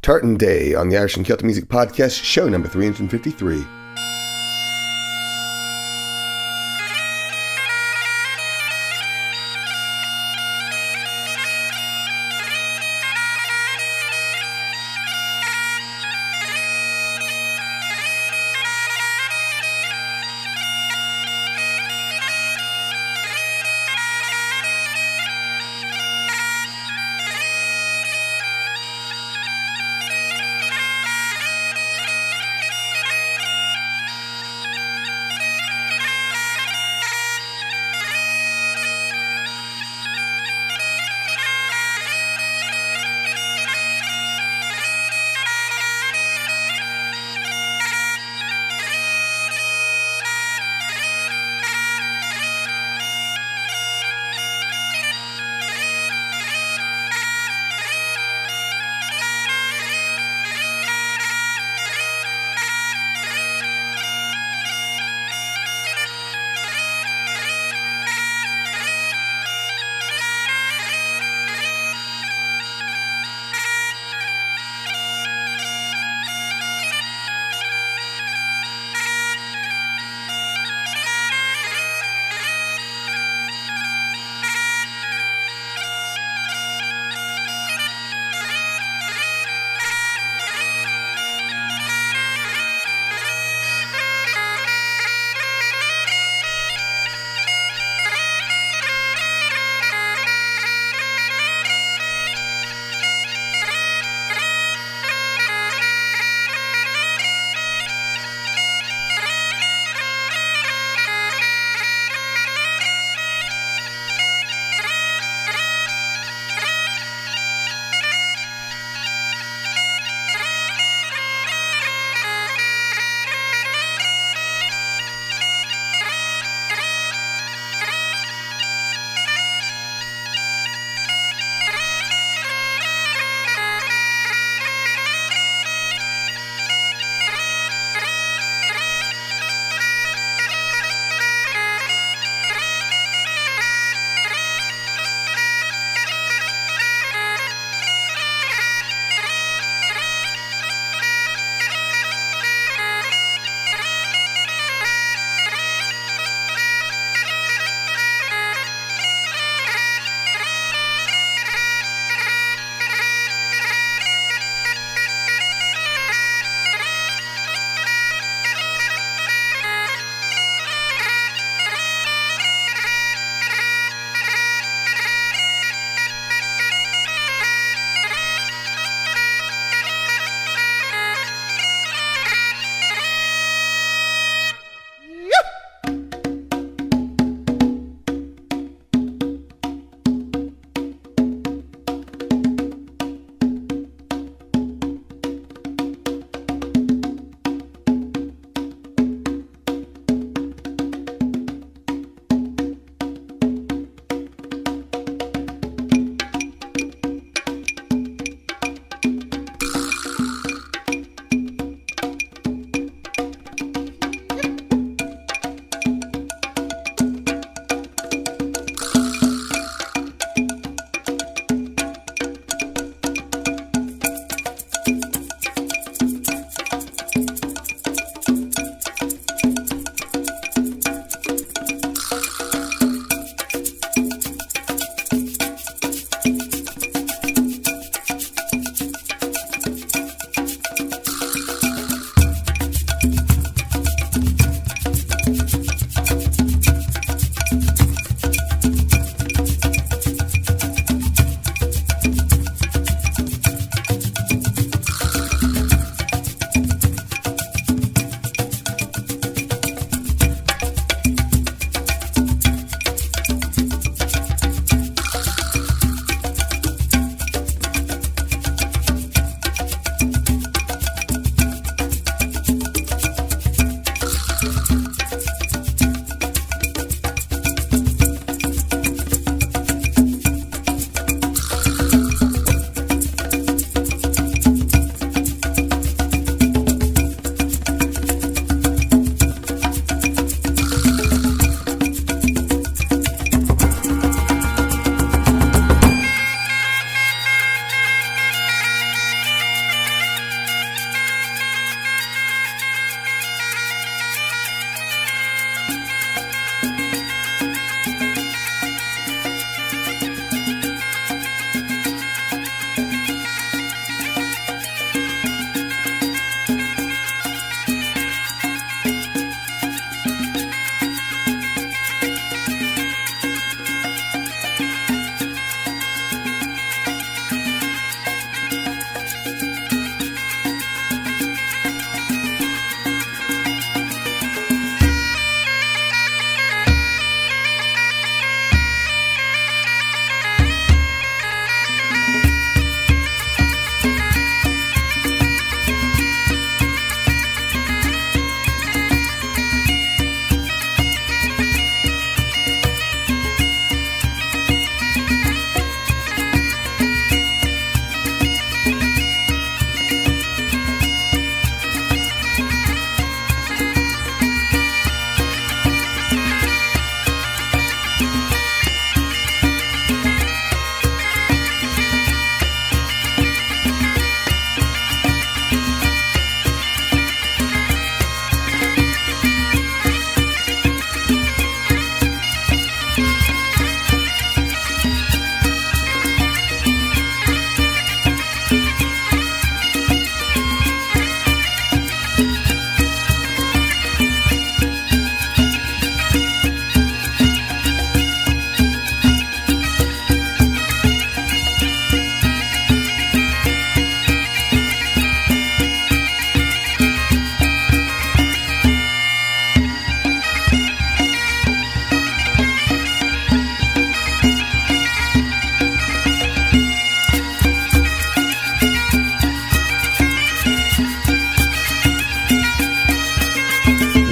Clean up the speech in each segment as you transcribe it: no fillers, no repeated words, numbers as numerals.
Tartan Day on the Irish and Celtic Music Podcast, show number 353.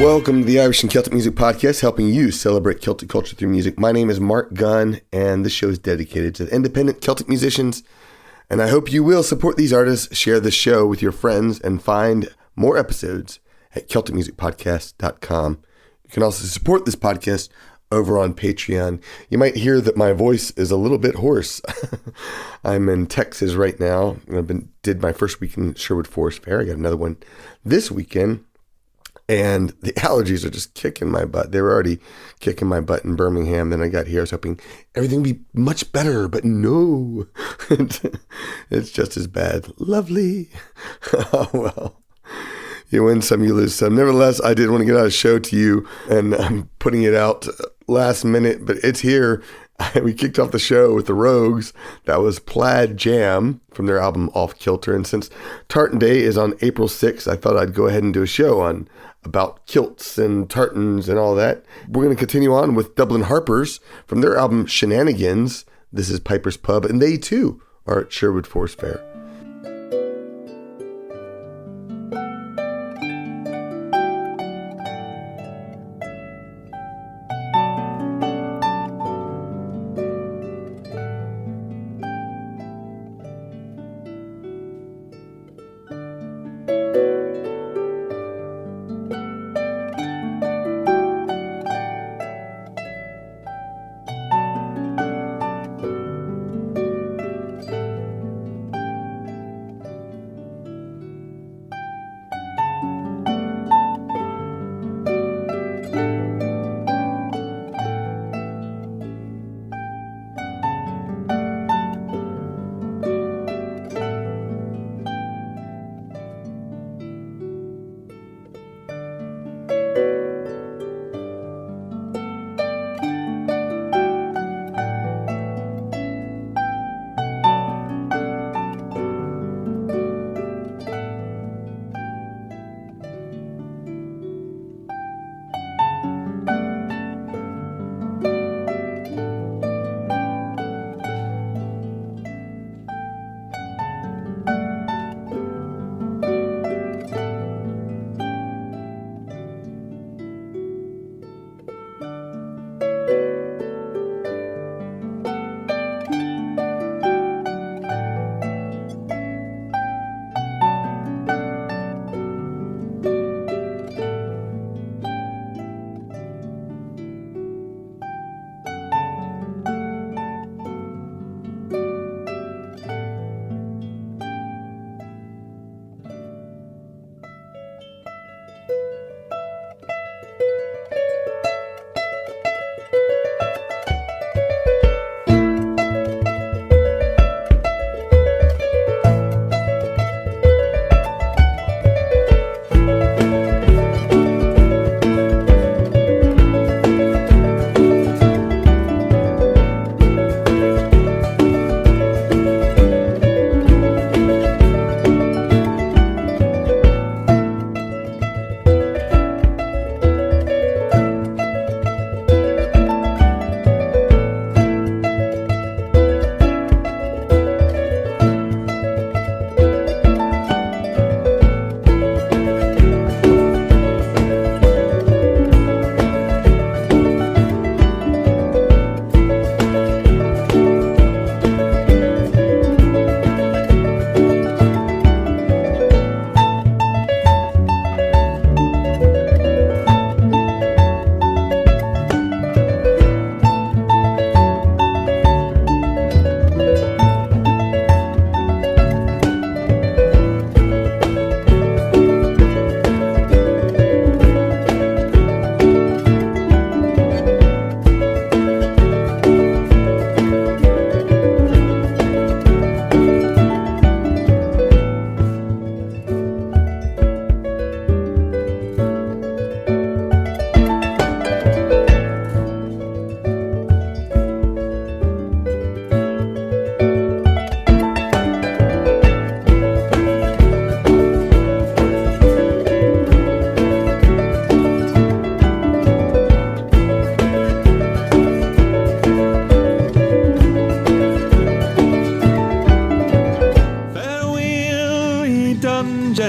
Welcome to the Irish and Celtic Music Podcast, helping you celebrate Celtic culture through music. My name is Marc Gunn, and this show is dedicated to independent Celtic musicians. And I hope you will support these artists, share the show with your friends, and find more episodes at CelticMusicPodcast.com. You can also support this podcast over on Patreon. You might hear that my voice is a little bit hoarse. I'm in Texas right now. Did my first week in Sherwood Forest Fair. I got another one this weekend. And the allergies are just kicking my butt. They were already kicking my butt in Birmingham. Then I got here. I was hoping everything would be much better, but no. It's just as bad. Lovely. Oh, well. You win some, you lose some. Nevertheless, I did want to get out a show to you, and I'm putting it out last minute, but it's here. We kicked off the show with the Rogues. That was Plaid Jam from their album Off Kilter. And since Tartan Day is on April 6th, I thought I'd go ahead and do a show about kilts and tartans and all that. We're going to continue on with Dublin Harpers from their album Shenanigans. This is Piper's Pub, and they too are at Sherwood Forest Fair.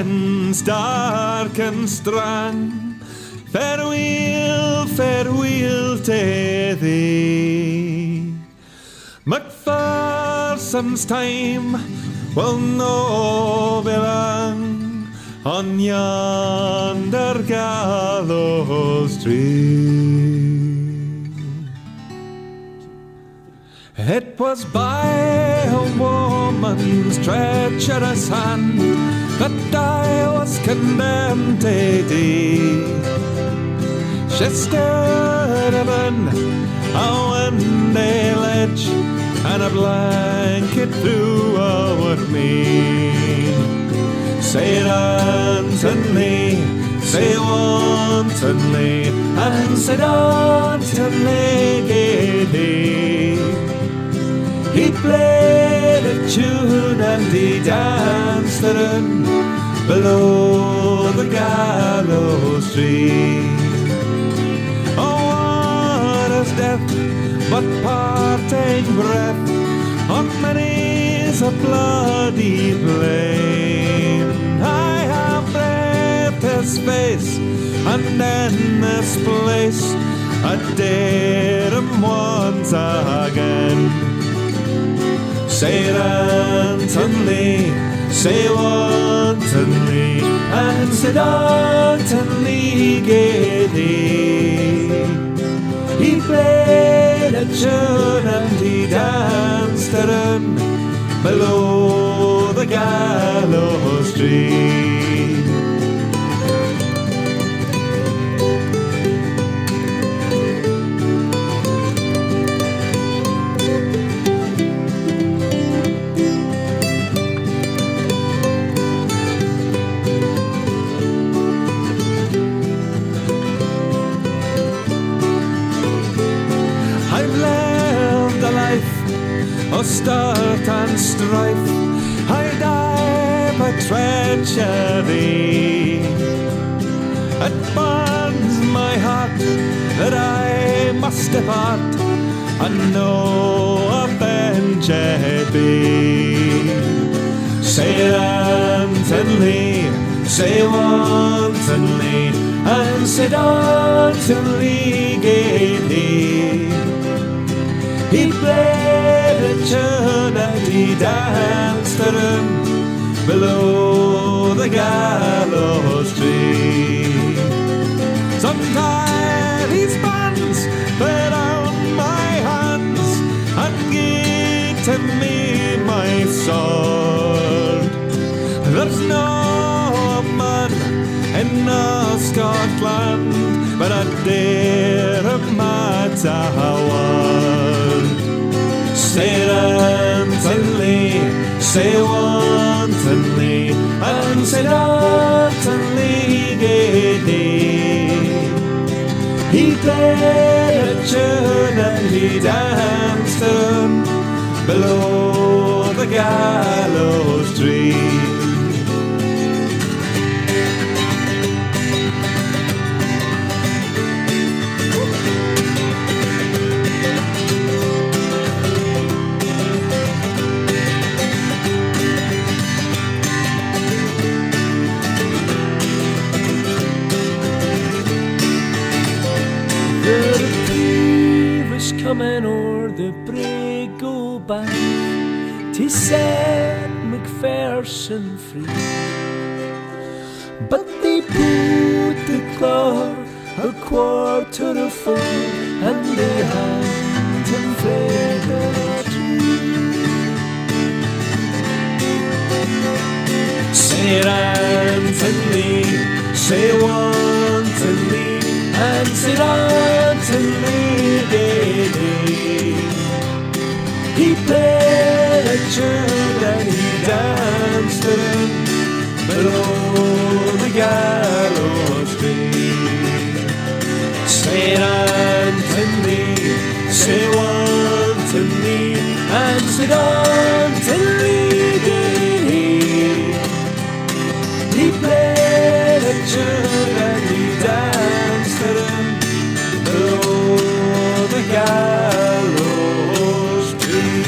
dungeons dark and strong, Farewell, farewell to thee. MacPherson's time will no be long on yonder gallows tree. It was by a woman's treacherous hand that I was condemned to die. She stood upon a windy ledge, and a blanket threw over me. Say wantonly, say wantonly, and say wantonly giddy. He played a tune and he danced around below the gallows tree. Oh, what is death but parting breath on many's a bloody plain. I have breathed his face, and in this place I dare him once again. Say wantonly, say wantonly, and say wantonly giddy. He played a tune and he danced around below the gallows tree. O start and strife, I die by treachery. It burns my heart that I must depart, and no avenge it be. Say wantonly, say wantonly, and say wantonly giddy. He played a tune and he danced around below the gallows tree. Sometimes his bands fell on my hands and gave to me my sword. There's no man in all Scotland but I dare him at a word. Say wantonly, say wantonly, and say wantonly giddy. He played a tune and he danced on below the gallows tree. Coming o'er the brig go by to set MacPherson free, but they put the clock a quarter of 4 and they hanged him frae the tree. Say wantonly, say wantonly, and say wantonly giddy. He played a tune and he danced around below the gallows tree. Say wantonly, say wantonly, and say wantonly giddy. He played a tune and he danced around below the gallows tree.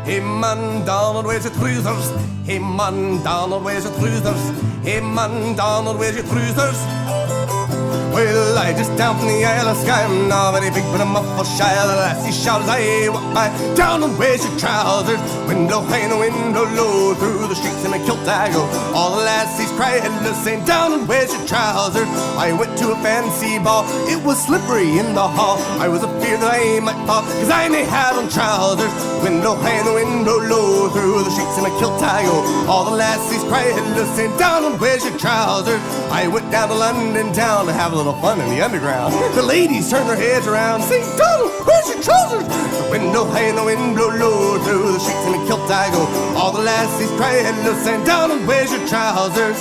Hey man, Donald, where's your trousers? Hey man, Donald, where's your trousers? Hey man, Donald, where's your trousers? Well, I just down from the Isle of Skye. I'm not very big, but I'm awful shy. The lassie shouts, I walk by. Down and where's your trousers? Window high and window low. Through the streets in a kilt I go. All the lassies cry hello, saying, down and where's your trousers? I went to a fancy ball. It was slippery in the hall. I was afeard that I might fall, cause I may have on trousers. Window high and window low. Through the streets in a kilt I go. All the lassies cry hello, saying, down and where's your trousers? I went down to London town to have a little fun in the underground. The ladies turn their heads around, sing, Donald, where's your trousers? The window high and the window low. Through the streets in a kilt I go. All the lassies cry hello, saying, Donald, where's your trousers?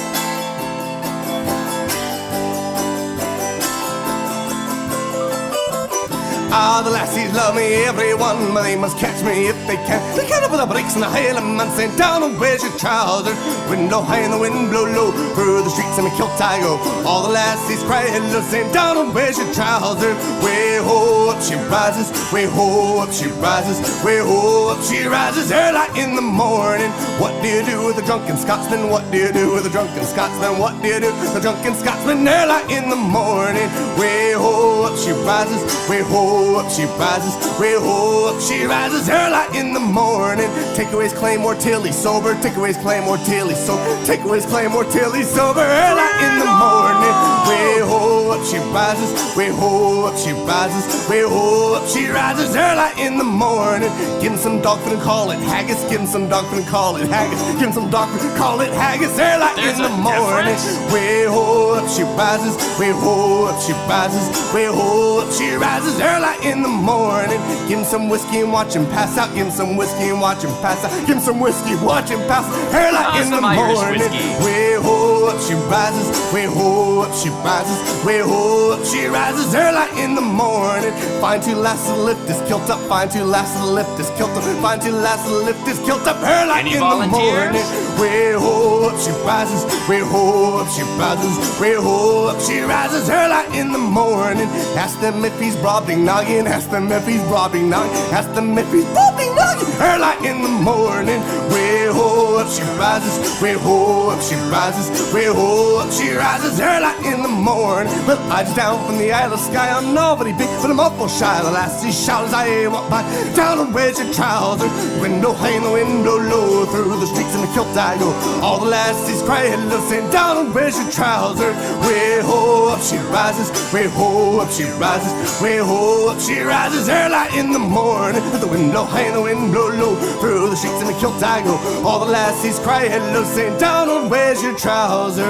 Ah, the lassies love me, everyone, but they must catch me if they can. They can't up with the brakes and the hail and man saying, down and where's your trousers? Window high and the wind blow low. Through the streets in a kilt I go. All the lassies cry hello, saying, down and where's your trousers? Way ho up she rises, way ho up she rises, way ho up she rises early in the morning. What do you do with a drunken Scotsman? What do you do with a drunken Scotsman? What do you do with a drunken Scotsman early in the morning? Way ho up she rises, way ho up she rises, way ho up she rises early in the morning. Take away his claymore till he's sober, take away his claymore till he's sober, take away his claymore till he's sober early in the morning. Way ho up she rises, way ho up she rises, way ho up she rises early in the morning. Give him some dog food and call it haggis, give him some dog food and call it haggis, give him some dog food and call it haggis early in the morning. Way ho up she rises, way ho up she rises, way ho up she rises early in the morning. Give him some whiskey and watch him pass out. Give him some whiskey and watch him pass out. Give him some whiskey, watch him pass out. Early in the morning. Way ho up she rises, way ho up she rises, way ho up she rises early in the morning. Find two lasses to lift this kilt up. Find two lasses to lift this kilt up. Find two lasses to lift this kilt up early in the morning. Way ho up she rises, way ho up she rises, way ho up she rises early in the morning. Ask them if he's Brobdingnagian. Ask them if he's Brobdingnagian. Ask them if he's Brobdingnagian. Early in the morning. Way ho up she rises, way ho up she rises, way ho up she rises early in the morning. Well, I just down from the Isle of Skye. I'm nobody big, but I'm awful shy. The lassie shouts as I walk by. Down and where's your trousers? Window high and the window low. Through the streets in the kilt I go. All the lassies cry hello, saying, down and where's your trousers? Way ho up she rises, way ho up she rises, way ho up she rises early in the morning. With the window high and the window low. Through the streets in the kilt I go. All the lassies cry hello, saying, down and where's your trousers?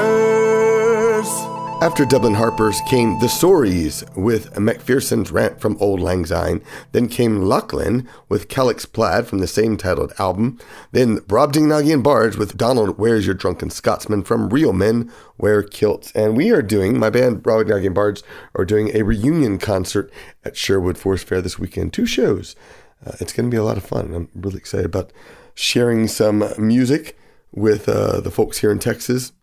After Dublin Harpers came the Sorries with MacPherson's Rant from Auld Lang Syne. Then came Lochlainn with Cailleach's Plaid from the same titled album. Then Brobdingnagian Bards with Donald, Where's Your Drunken Scotsman from Real Men Wear Kilts. And we are doing, my band Brobdingnagian Bards are doing a reunion concert at Sherwood Forest Fair this weekend. 2 shows. It's going to be a lot of fun. I'm really excited about sharing some music with the folks here in Texas.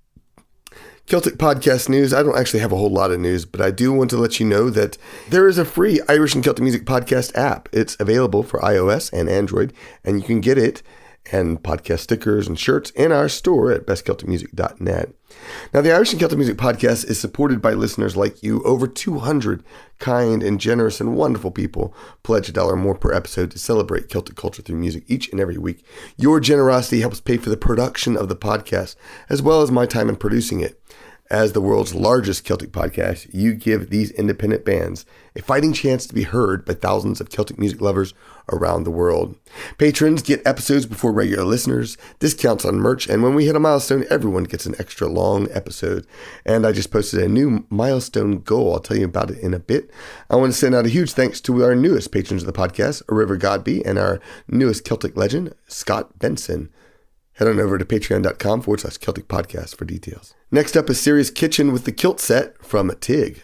Celtic Podcast News. I don't actually have a whole lot of news, but I do want to let you know that there is a free Irish and Celtic Music Podcast app. It's available for iOS and Android, and you can get it and podcast stickers and shirts in our store at bestcelticmusic.net. Now, the Irish and Celtic Music Podcast is supported by listeners like you. Over 200 kind and generous and wonderful people pledge $1 or more per episode to celebrate Celtic culture through music each and every week. Your generosity helps pay for the production of the podcast, as well as my time in producing it. As the world's largest Celtic podcast, you give these independent bands a fighting chance to be heard by thousands of Celtic music lovers around the world. Patrons get episodes before regular listeners, discounts on merch, and when we hit a milestone, everyone gets an extra long episode. And I just posted a new milestone goal. I'll tell you about it in a bit. I want to send out a huge thanks to our newest patrons of the podcast, River Godby, and our newest Celtic legend, Scott Benson. Head on over to patreon.com/Celtic Podcast for details. Next up is Serious Kitchen with the Kilt Set from Tig.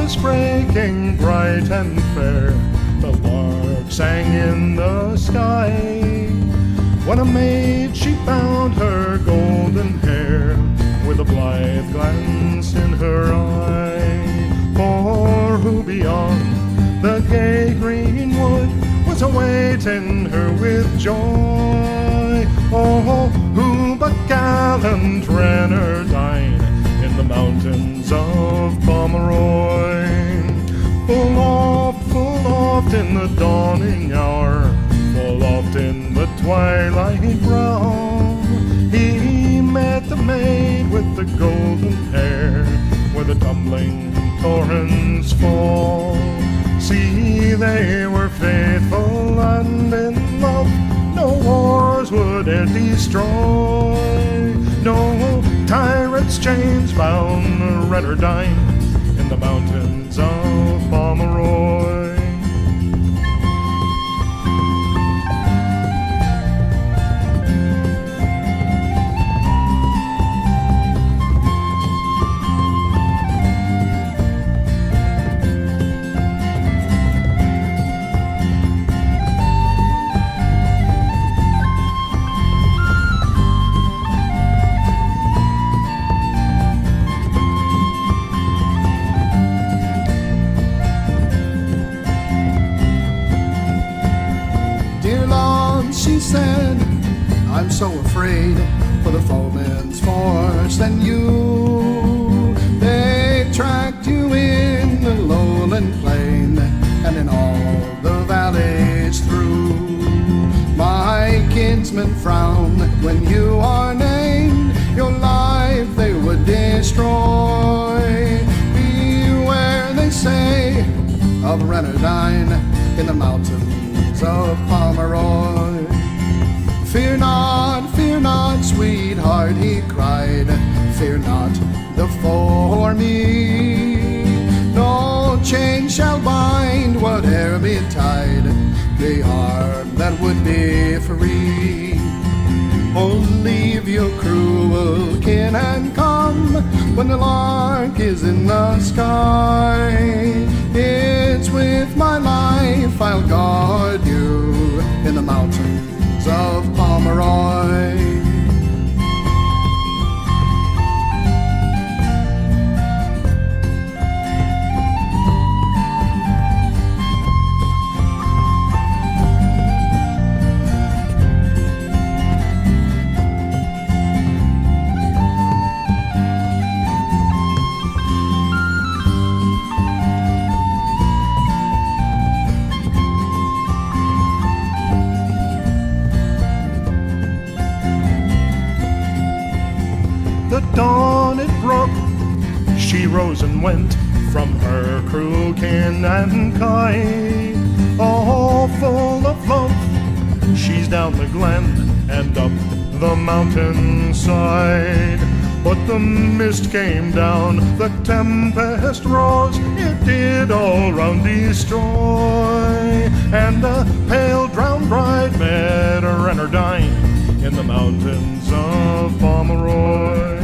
was breaking bright and fair. The lark sang in the sky, when a maid she bound her golden hair, with a blithe glance in her eye. For who beyond the gay green wood was awaiting her with joy? Oh, who but gallant Renardine in the mountains of Pomeroy? Full oft in the dawning hour, full oft in the twilight brown, he met the maid with the golden hair, where the tumbling torrents fall. See, they were faithful and in love, no wars would e'er destroy. No tyrant's chains bound Renardine in the mountains of Pomeroy. She said, I'm so afraid for the foeman's force and you. They tracked you in the lowland plain and in all the valleys through. My kinsmen frown when you are named, your life they would destroy. Beware, they say, of Renardine in the mountains of Pomeroy. Fear not, sweetheart, he cried, fear not the foe or me. No chain shall bind whate'er betide the heart that would be free. Oh, leave your cruel kin and come when the lark is in the sky. It's with my life I'll guard you in the mountains of Pomeroy. The dawn it broke, she rose and went from her cruel kin and kind. All full of love, she's down the glen and up the mountainside. But the mist came down, the tempest rose, it did all round destroy. And the pale drowned bride met a Renardine in the mountains of Pomeroy.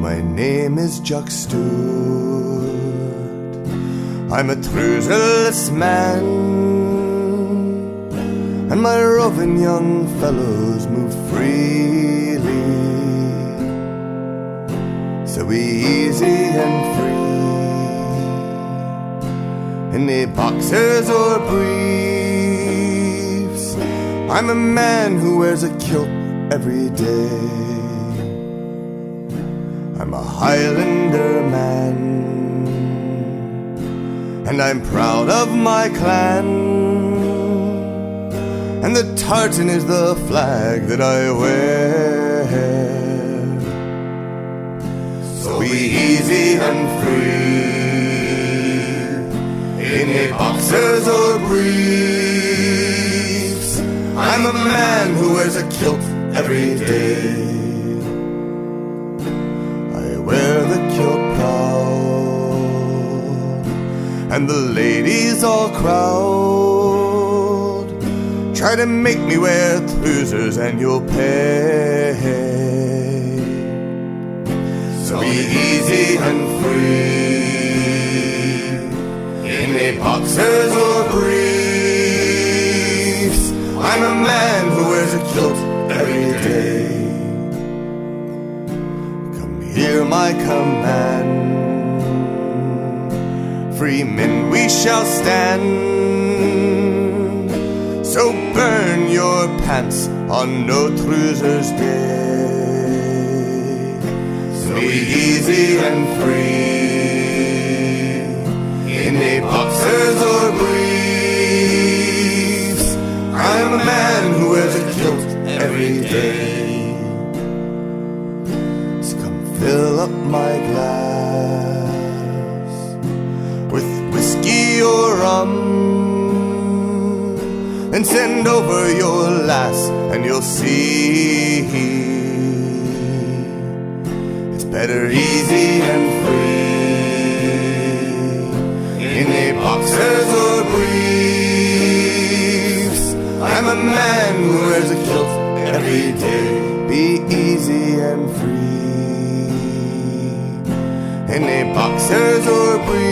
My name is Jock Stewart. I'm a trouserless man, and my roving young fellows move freely, so easy and free. In the boxers or briefs, I'm a man who wears a kilt every day. I'm a Highlander man, and I'm proud of my clan, and the tartan is the flag that I wear. So be easy and free in a boxers or briefs. I'm a man who wears a kilt every day. I wear the kilt proud, and the ladies all crowd, try to make me wear trousers and you'll pay. So be easy and free in a boxers or briefs. I'm a man who wears a kilt every day. Come hear my command. Free men we shall stand. So burn your pants on no trousers day. So be easy and free in a boxers or briefs. I'm a man who wears a kilt every day. So come fill up my glass with whiskey or rum, and send over your lass and you'll see it's better easy and free in a boxers or briefs. I'm a man who wears a kilt every day. Be easy and free in a boxers or briefs.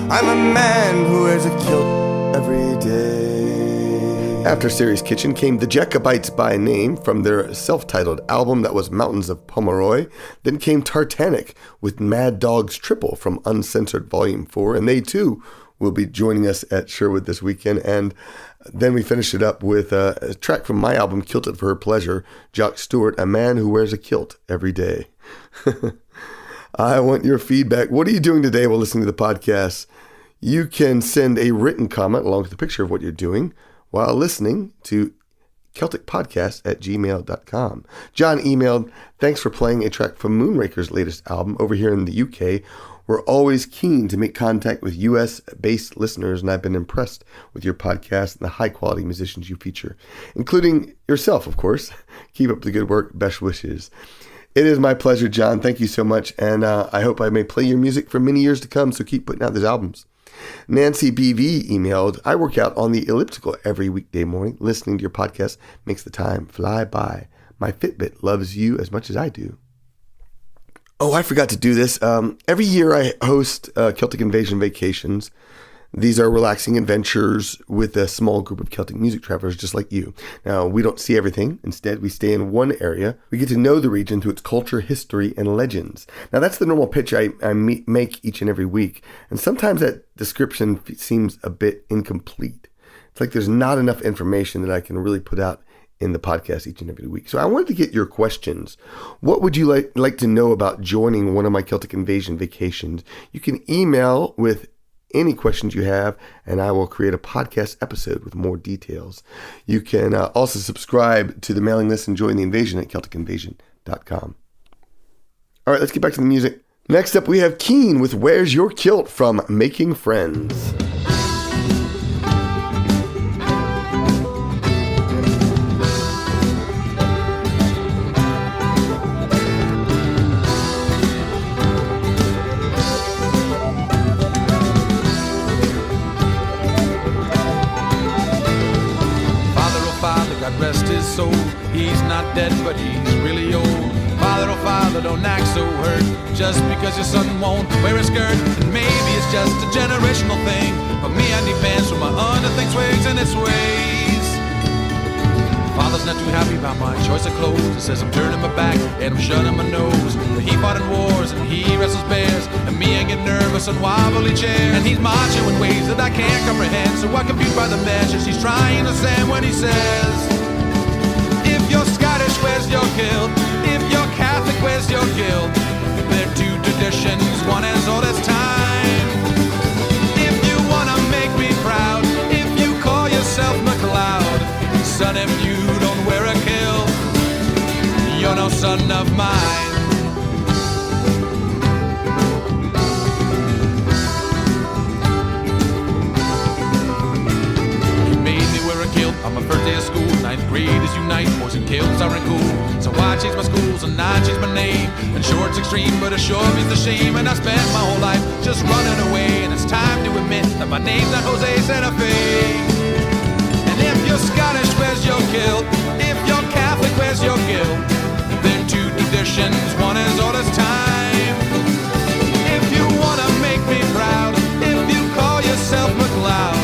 I'm a man who wears a kilt every day. After Series Kitchen came the Jacobites by name from their self-titled album that was Mountains of Pomeroy. Then came Tartanic with Mad Dog's Triple from Uncensored Volume 4, and they too will be joining us at Sherwood this weekend. And then we finished it up with a track from my album, Kilted for Her Pleasure, Jock Stewart, a man who wears a kilt every day. I want your feedback. What are you doing today while listening to the podcast? You can send a written comment along with a picture of what you're doing while listening to CelticPodcast@gmail.com. John emailed, thanks for playing a track from Moonraker's latest album over here in the UK. We're always keen to make contact with US-based listeners, and I've been impressed with your podcast and the high-quality musicians you feature, including yourself, of course. Keep up the good work. Best wishes. It is my pleasure, John. Thank you so much, and I hope I may play your music for many years to come, so keep putting out those albums. Nancy BV emailed, I work out on the elliptical every weekday morning. Listening to your podcast makes the time fly by. My Fitbit loves you as much as I do. Oh, I forgot to do this. Every year I host Celtic Invasion Vacations. These are relaxing adventures with a small group of Celtic music travelers just like you. Now, we don't see everything. Instead, we stay in one area. We get to know the region through its culture, history, and legends. Now, that's the normal pitch I make each and every week. And sometimes that description seems a bit incomplete. It's like there's not enough information that I can really put out in the podcast each and every week. So I wanted to get your questions. What would you like to know about joining one of my Celtic Invasion vacations? You can email with any questions you have, and I will create a podcast episode with more details. You can also subscribe to the mailing list and join the invasion at CelticInvasion.com. All right, let's get back to the music. Next up, we have Ceann with Where's Your Kilt from Making Friends. Rest his soul. He's not dead, but he's really old. Father, oh don't act so hurt just because your son won't wear a skirt. And maybe it's just a generational thing, but me, I need pants with my underthing swigs in its ways. Father's not too happy about my choice of clothes. He says I'm turning my back and I'm shutting my nose. But he fought in wars and he wrestles bears, and me, I get nervous on wobbly chairs. And he's marching in ways that I can't comprehend, so I'm confused by the measures he's trying to send when he says, if you're Scottish, where's your kilt? If you're Catholic, where's your guilt? They're two traditions, one as old as time. If you wanna make me proud, if you call yourself MacLeod, son, if you don't wear a kilt, you're no son of mine. He made me wear a kilt on my first day of school. Ninth grade is unite, boys and kilts aren't cool. So I changed my schools and I changed my name. And short's extreme, but it sure means the shame. And I spent my whole life just running away, and it's time to admit that my name's not Jose Santa Fe. If you're Scottish, where's your kilt? If you're Catholic, where's your guilt? They're two traditions, one as old as time. If you wanna make me proud, if you call yourself MacLeod,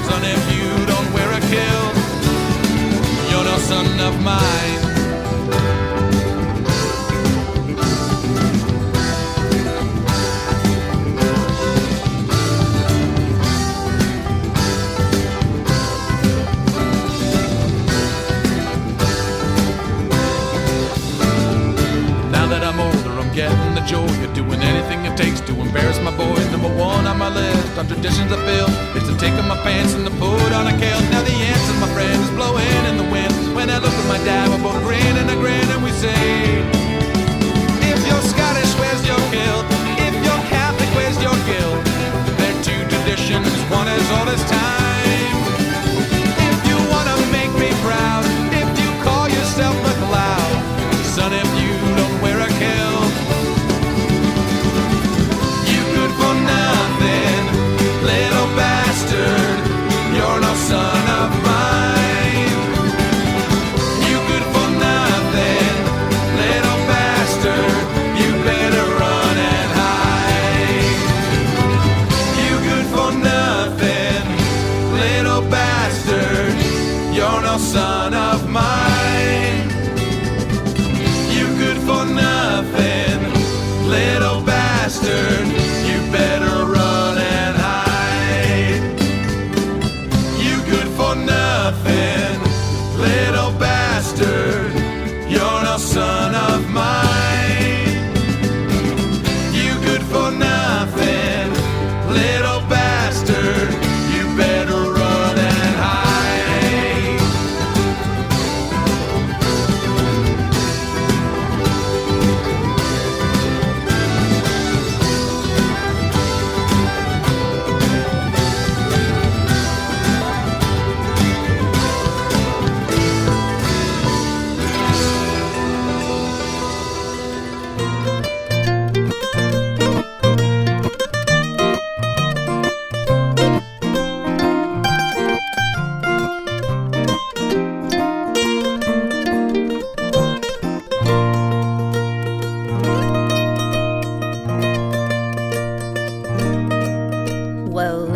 son, if you don't wear a kilt, you're no son of mine. Getting the joy of doing anything it takes to embarrass my boys. Number one on my list on traditions I feel is to take off my pants and to put on a kilt. Now the answer, my friend, is blowing in the wind. When I look at my dad, we're both grin and a grin, and we say, if you're Scottish, where's your kilt? If you're Catholic, where's your guilt? They're two traditions, one as old as time. If you wanna make me proud, if you call yourself MacLeod, son, if you don't wear a kilt, for nothing, little bastard, you're no son of mine. You good for nothing, little bastard, you better run and hide. You good for nothing, little bastard, you're no son of mine. You good for nothing, little bastard, better run and hide. You good for nothing, little bastard, you're no son of mine. You good for nothing, little bastard, you better run and hide.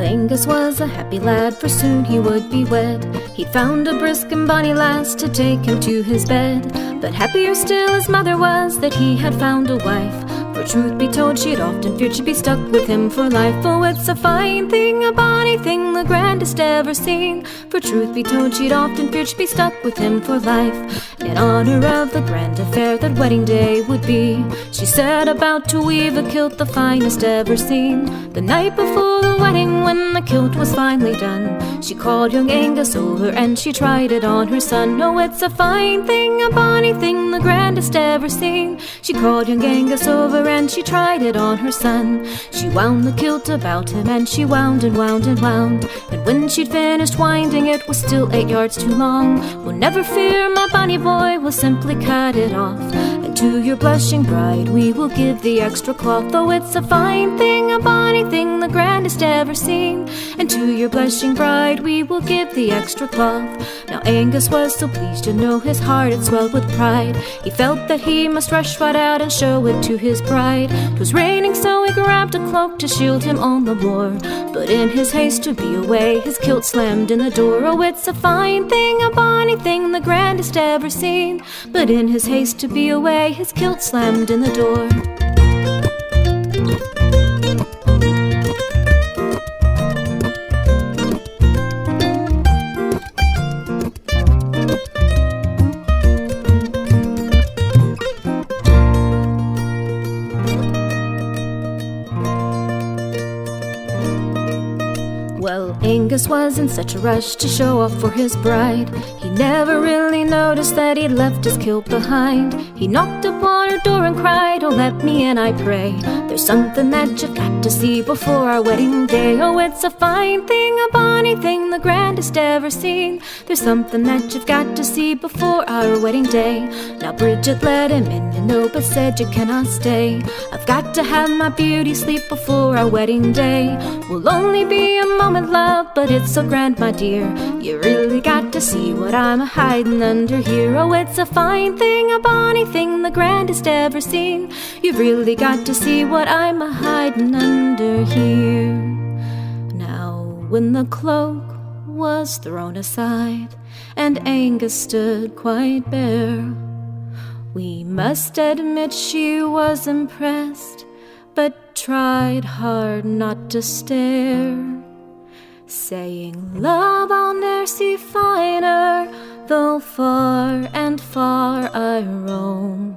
Angus was a happy lad, for soon he would be wed. He'd found a brisk and bonny lass to take him to his bed. But happier still his mother was that he had found a wife. For truth be told, she had often feared she'd be stuck with him for life. Oh, it's a fine thing, a bonny thing, the grandest ever seen. For truth be told, she'd often feared she'd be stuck with him for life. In honor of the grand affair that wedding day would be, she set about to weave a kilt the finest ever seen. The night before the wedding, when the kilt was finally done, she called young Angus over and she tried it on her son. Oh, it's a fine thing, a bonny thing, the grandest ever seen. She called young Angus over her and she tried it on her son. She wound the kilt about him and she wound and wound and wound, and when she'd finished winding it was still 8 yards too long. Well, never fear, my bonny boy, we'll simply cut it off, and to your blushing bride we will give the extra cloth. Though it's a fine thing, a bonny thing, the grandest ever seen, and to your blushing bride we will give the extra cloth. Now Angus was so pleased, you know his heart had swelled with pride. He felt that he must rush right out and show it to his bride. 'Twas raining, so he grabbed a cloak to shield him on the moor, but in his haste to be away his kilt slammed in the door. Oh, it's a fine thing, a bonny thing, the grandest ever seen, but in his haste to be away his kilt slammed in the door. Well, Angus was in such a rush to show off for his bride, he never really noticed that he'd left his kilt behind. He knocked upon her door and cried, "Oh, let me in, I pray. There's something that you've got to see before our wedding day." Oh, it's a fine thing, a bonny thing, the grandest ever seen. There's something that you've got to see before our wedding day. Now Bridget let him in, you know, but said you cannot stay. I've got to have my beauty sleep before our wedding day. Will only be a moment, love, but it's so grand, my dear. You really got to see what I'm a-hiding under here. Oh, it's a fine thing, a bonny thing, the grandest ever seen. You've really got to see what I'm a-hiding under here. Now, when the cloak was thrown aside and Angus stood quite bare, we must admit she was impressed, but tried hard not to stare, saying, "Love, I'll ne'er see finer, though far and far I roam."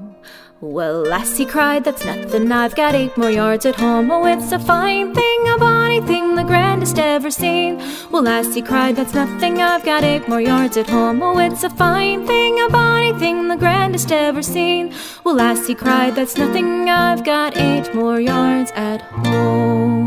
Well, lassie cried, "That's nothing, I've got 8 more yards at home." Oh, it's a fine thing, a bonny thing, the grandest ever seen. Well, lassie cried, "That's nothing, I've got 8 more yards at home." Oh, it's a fine thing, a bonny thing, the grandest ever seen. Well, lassie cried, "That's nothing, I've got 8 more yards at home."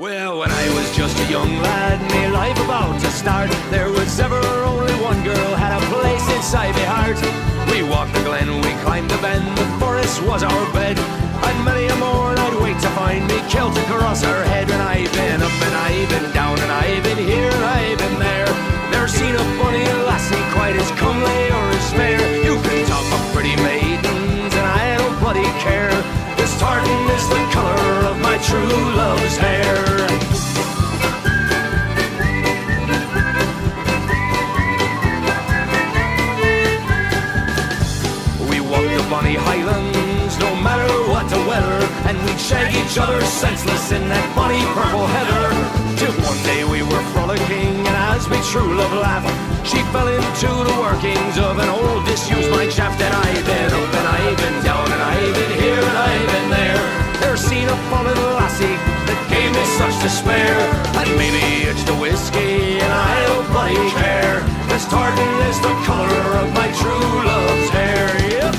Well, when I was just a young lad, me life about to start, there was ever only one girl had a place inside me heart. We walked the glen, we climbed the bend, the forest was our bed, and many a morn I'd wait to find me kilt across her head. And I've been up and I've been down and I've been here and I've been there. Never seen a funny lassie quite as comely or as fair. You can talk of pretty maidens and I don't bloody care. This tartan is the colour of my true love's hair. We walked the bonny highlands no matter what the weather, and we'd shag each other senseless in that bonny purple heather. Till one day we were frolicking, and as we true love laughed, she fell into the workings of an old disused mine shaft. And I've been up and I've been down and I've been here and I've been there. There's seen a fallen lassie that gave me such despair. And maybe it's the whiskey and I don't bloody care. This tartan is the colour of my true love's hair. Yep.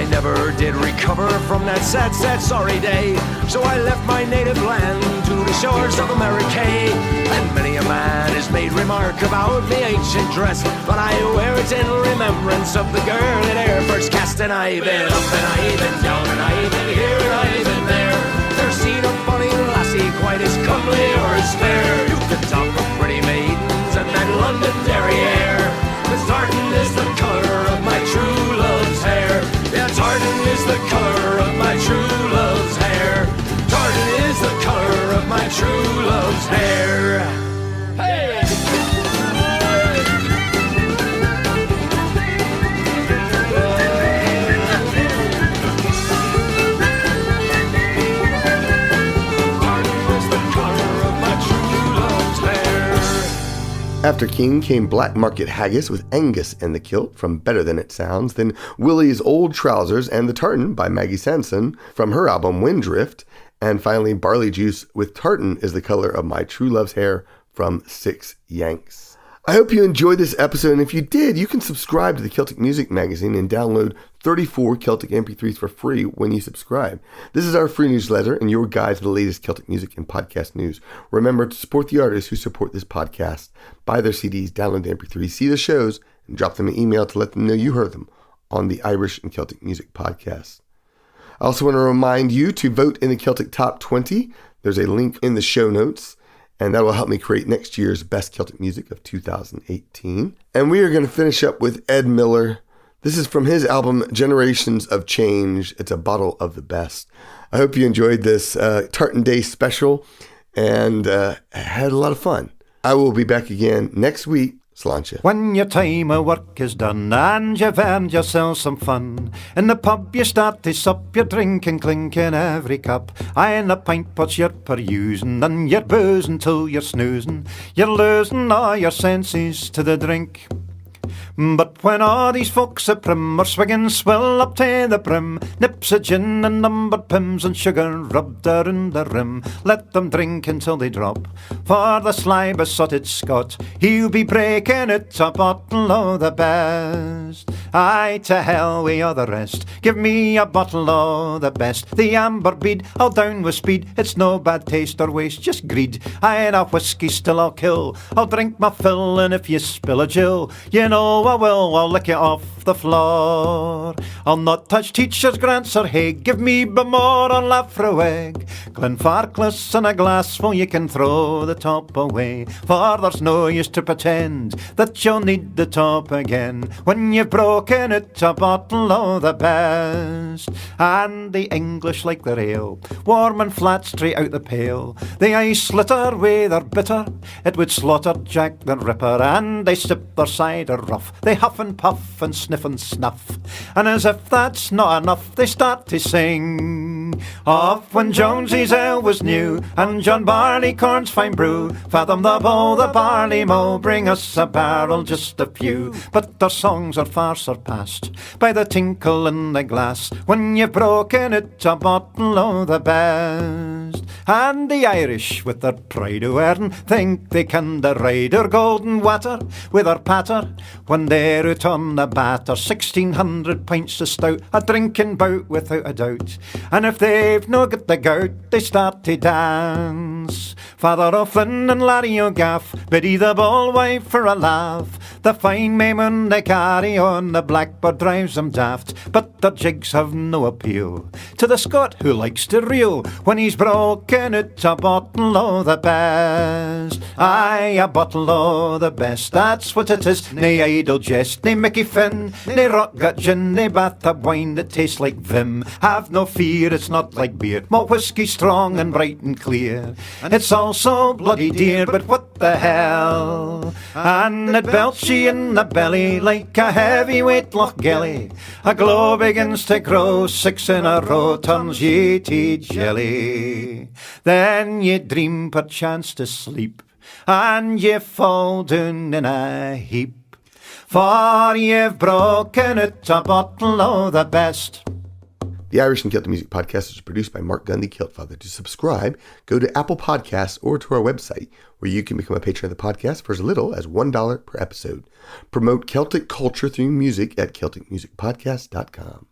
Never did recover from that sad, sorry day. So I left my native land to the shores of America. And many a man has made remark about the ancient dress, but I wear it in remembrance of the girl that e'er first cast. And I've been up and I've been down and I've been here and I've been there. There's seen a funny lassie quite as comely or as fair. You can talk of pretty maidens and that London derriere. This tartan is the colour of my true love's hair. Yeah, tartan is the colour of my true love's hair. Tartan is the colour of my true love's hair. Hey! After King came Black Market Haggis with Angus and the Kilt from Better Than It Sounds, then Willie's Old Trousers and the Tartan by Maggie Sanson from her album Windrift, and finally Barley Juice with Tartan is the Colour of My True Love's Hair from Six Yanks. I hope you enjoyed this episode, and if you did, you can subscribe to the Celtic Music Magazine and download 34 Celtic MP3s for free when you subscribe. This is our free newsletter and your guide to the latest Celtic music and podcast news. Remember to support the artists who support this podcast. Buy their CDs, download the MP3s, see the shows, and drop them an email to let them know you heard them on the Irish and Celtic Music Podcast. I also want to remind you to vote in the Celtic Top 20. There's a link in the show notes, and that will help me create next year's Best Celtic Music of 2018. And we are going to finish up with Ed Miller. This is from his album Generations of Change. It's a bottle of the best. I hope you enjoyed this Tartan Day special and had a lot of fun. I will be back again next week. Sláinte. When your time of work is done and you've earned yourself some fun, in the pub you start to sup, you're drinking, clinking every cup. Aye, in the pint pots you're perusing, and you're boozing till you're snoozing. You're losing all your senses to the drink. But when all these folks are prim, or swigging swill up to the brim, nips of gin and numbered pims and sugar rubbed around the rim, let them drink until they drop. For the sly besotted Scot, he'll be breaking it a bottle of the best. Aye, to hell with all the rest, give me a bottle of the best. The amber bead, I'll down with speed, it's no bad taste or waste, just greed. Aye, and a whiskey still I'll kill, I'll drink my fill, and if you spill a Jill, you know I will, I'll lick it off the floor. I'll not touch teachers' grants or Haig, give me Bamore or Lafroeg. Glenfarclas and a glass, well you can throw the top away, for there's no use to pretend that you'll need the top again when you've broken it a bottle of the best. And the English like their ale, warm and flat straight out the pail. The ice slitter with their bitter, it would slaughter Jack the Ripper. And they sip their cider rough, they huff and puff and sniff and snuff, and as if that's not enough, they start to sing. Off when Jonesy's ale was new, and John Barleycorn's fine brew. Fathom the bow, the barley mow, bring us a barrel, just a few. But their songs are far surpassed by the tinkle in the glass, when you've broken it a bottle o' the best. And the Irish, with their pride o' earn, think they can deride our golden water with our patter, when they're out on the batter. 1,600 pints of stout, a drinking bout without a doubt. And if they've no got the gout, they start to dance. Father O'Flynn and Larry O'Gaff biddy the ball wife for a laugh. The fine maimon they carry on, the blackbird drives them daft. But their jigs have no appeal to the Scot who likes to reel when he's broken out a bottle o' the best. Aye, a bottle o' the best, that's what it is. Nae idle jest, nae Mickey Finn, nae rot-gut gin, nae bathtub wine that tastes like vim. Have no fear, it's not like beer, malt whiskey strong and bright and clear. It's also bloody dear, but what the hell? And it belts ye in the belly like a heavyweight Lochgelly. A glow begins to grow, 6 in a row turns ye to jelly. Then ye dream perchance to sleep, and ye fall down in a heap, for you've broken out a bottle o' the best. The Irish and Celtic Music Podcast is produced by Marc Gunn, the Kilt Father. To subscribe, go to Apple Podcasts or to our website, where you can become a patron of the podcast for as little as $1 per episode. Promote Celtic culture through music at CelticMusicPodcast.com.